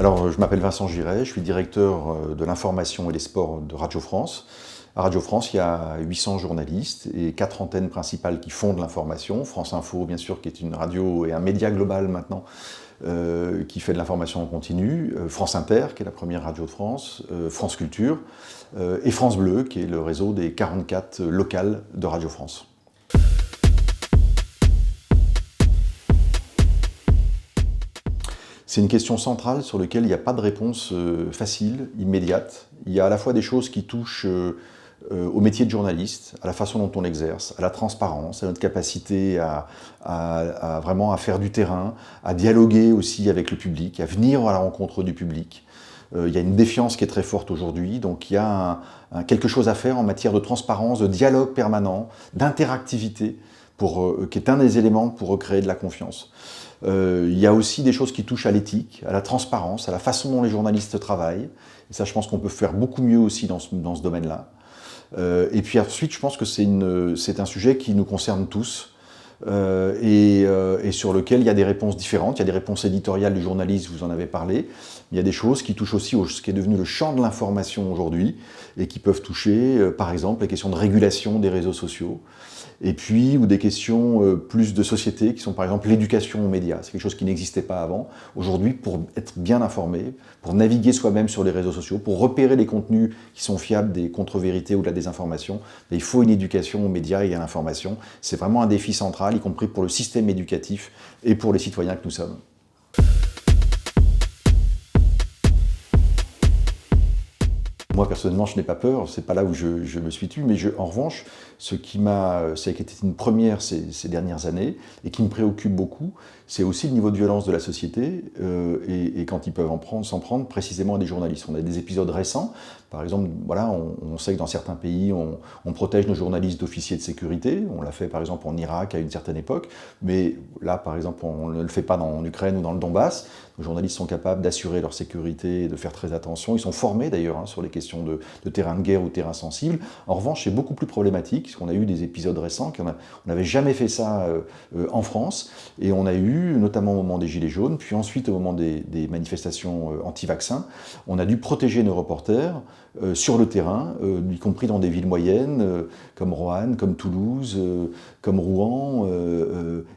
Alors, je m'appelle Vincent Giret, je suis directeur de l'information et des sports de Radio France. À Radio France, il y a 800 journalistes et 4 antennes principales qui font de l'information. France Info, bien sûr, qui est une radio et un média global maintenant, qui fait de l'information en continu. France Inter, qui est la première radio de France. France Culture. Et France Bleu, qui est le réseau des 44 locales de Radio France. C'est une question centrale sur laquelle il n'y a pas de réponse facile, immédiate. Il y a à la fois des choses qui touchent au métier de journaliste, à la façon dont on l'exerce, à la transparence, à notre capacité à vraiment à faire du terrain, à dialoguer aussi avec le public, à venir à la rencontre du public. Il y a une défiance qui est très forte aujourd'hui, donc il y a quelque chose à faire en matière de transparence, de dialogue permanent, d'interactivité, qui est un des éléments pour recréer de la confiance. Il y a aussi des choses qui touchent à l'éthique, à la transparence, à la façon dont les journalistes travaillent. Et ça, je pense qu'on peut faire beaucoup mieux aussi dans ce domaine-là. Et puis ensuite, je pense que c'est un sujet qui nous concerne tous et sur lequel il y a des réponses différentes. Il y a des réponses éditoriales du journaliste, vous en avez parlé. Il y a des choses qui touchent aussi ce qui est devenu le champ de l'information aujourd'hui et qui peuvent toucher, par exemple, les questions de régulation des réseaux sociaux. Et puis, ou des questions plus de société, qui sont par exemple l'éducation aux médias. C'est quelque chose qui n'existait pas avant. Aujourd'hui, pour être bien informé, pour naviguer soi-même sur les réseaux sociaux, pour repérer les contenus qui sont fiables des contre-vérités ou de la désinformation, il faut une éducation aux médias et à l'information. C'est vraiment un défi central, y compris pour le système éducatif et pour les citoyens que nous sommes. Moi, personnellement, je n'ai pas peur, c'est pas là où je me suis tué, mais en revanche, ce qui été une première ces dernières années, et qui me préoccupe beaucoup, c'est aussi le niveau de violence de la société, et quand ils peuvent s'en prendre précisément à des journalistes. On a des épisodes récents, par exemple, voilà, on sait que dans certains pays, on protège nos journalistes d'officiers de sécurité, on l'a fait par exemple en Irak à une certaine époque, mais là, par exemple, on ne le fait pas en Ukraine ou dans le Donbass. Nos journalistes sont capables d'assurer leur sécurité et de faire très attention. Ils sont formés d'ailleurs sur les questions de terrain de guerre ou terrain sensible. En revanche, c'est beaucoup plus problématique, parce qu'on a eu des épisodes récents, on n'avait jamais fait ça en France, et on a eu, notamment au moment des Gilets jaunes, puis ensuite au moment des manifestations anti-vaccins, on a dû protéger nos reporters sur le terrain, y compris dans des villes moyennes, comme Roanne, comme Toulouse, comme Rouen,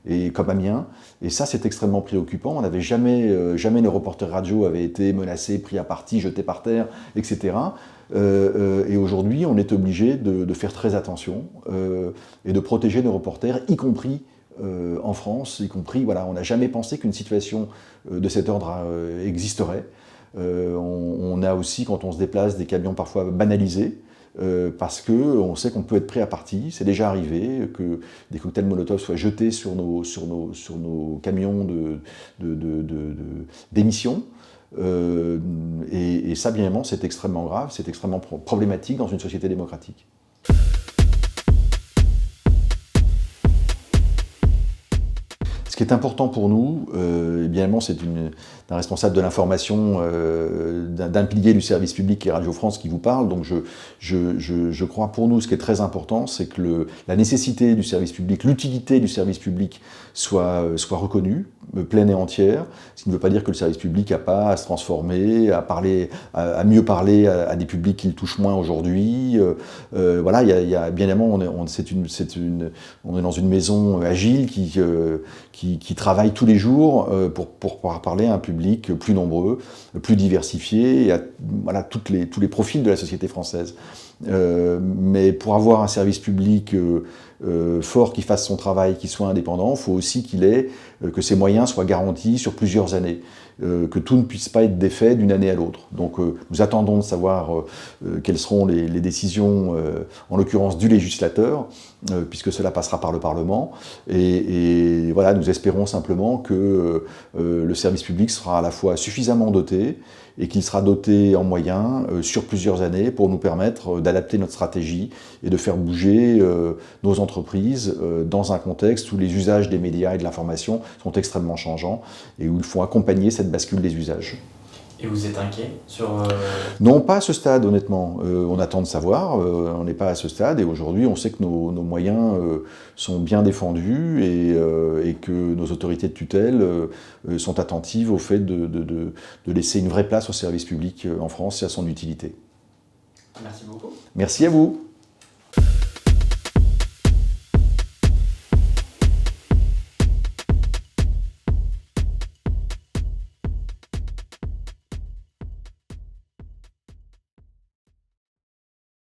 et comme Amiens. Et ça, c'est extrêmement préoccupant. On n'avait jamais nos reporters radio avaient été menacés, pris à partie, jetés par terre, etc. Et aujourd'hui, on est obligé de faire très attention et de protéger nos reporters, y compris en France, y compris, voilà, on n'a jamais pensé qu'une situation de cet ordre existerait. On a aussi, quand on se déplace, des camions parfois banalisés, parce qu'on sait qu'on peut être pris à partie. C'est déjà arrivé que des cocktails Molotov soient jetés sur nos camions d'émissions. Et ça, bien évidemment, c'est extrêmement grave, c'est extrêmement problématique dans une société démocratique. Ce qui est important pour nous, évidemment, c'est d'un responsable de l'information, d'un pilier du service public qui est Radio France qui vous parle. Donc je crois pour nous, ce qui est très important, c'est que la nécessité du service public, l'utilité du service public soit reconnue, pleine et entière. Ce qui ne veut pas dire que le service public n'a pas à se transformer, à mieux parler à des publics qui le touchent moins aujourd'hui. Voilà, il y a bien évidemment, on est dans une maison agile qui travaille tous les jours pour pouvoir parler à un public plus nombreux, plus diversifié, et à voilà, tous les profils de la société française. Mais pour avoir un service public fort qui fasse son travail, qui soit indépendant, il faut aussi que ses moyens soient garantis sur plusieurs années, que tout ne puisse pas être défait d'une année à l'autre. Donc nous attendons de savoir quelles seront les décisions, en l'occurrence du législateur, puisque cela passera par le Parlement. Et voilà, nous espérons simplement que le service public sera à la fois suffisamment doté et qu'il sera doté en moyens sur plusieurs années pour nous permettre d'adapter notre stratégie et de faire bouger nos entreprises dans un contexte où les usages des médias et de l'information sont extrêmement changeants et où il faut accompagner cette bascule des usages. Et vous êtes inquiet sur... Non, pas à ce stade, honnêtement. On attend de savoir, on n'est pas à ce stade, et aujourd'hui, on sait que nos moyens sont bien défendus et que nos autorités de tutelle sont attentives au fait de laisser une vraie place au service public en France et à son utilité. Merci beaucoup. Merci à vous.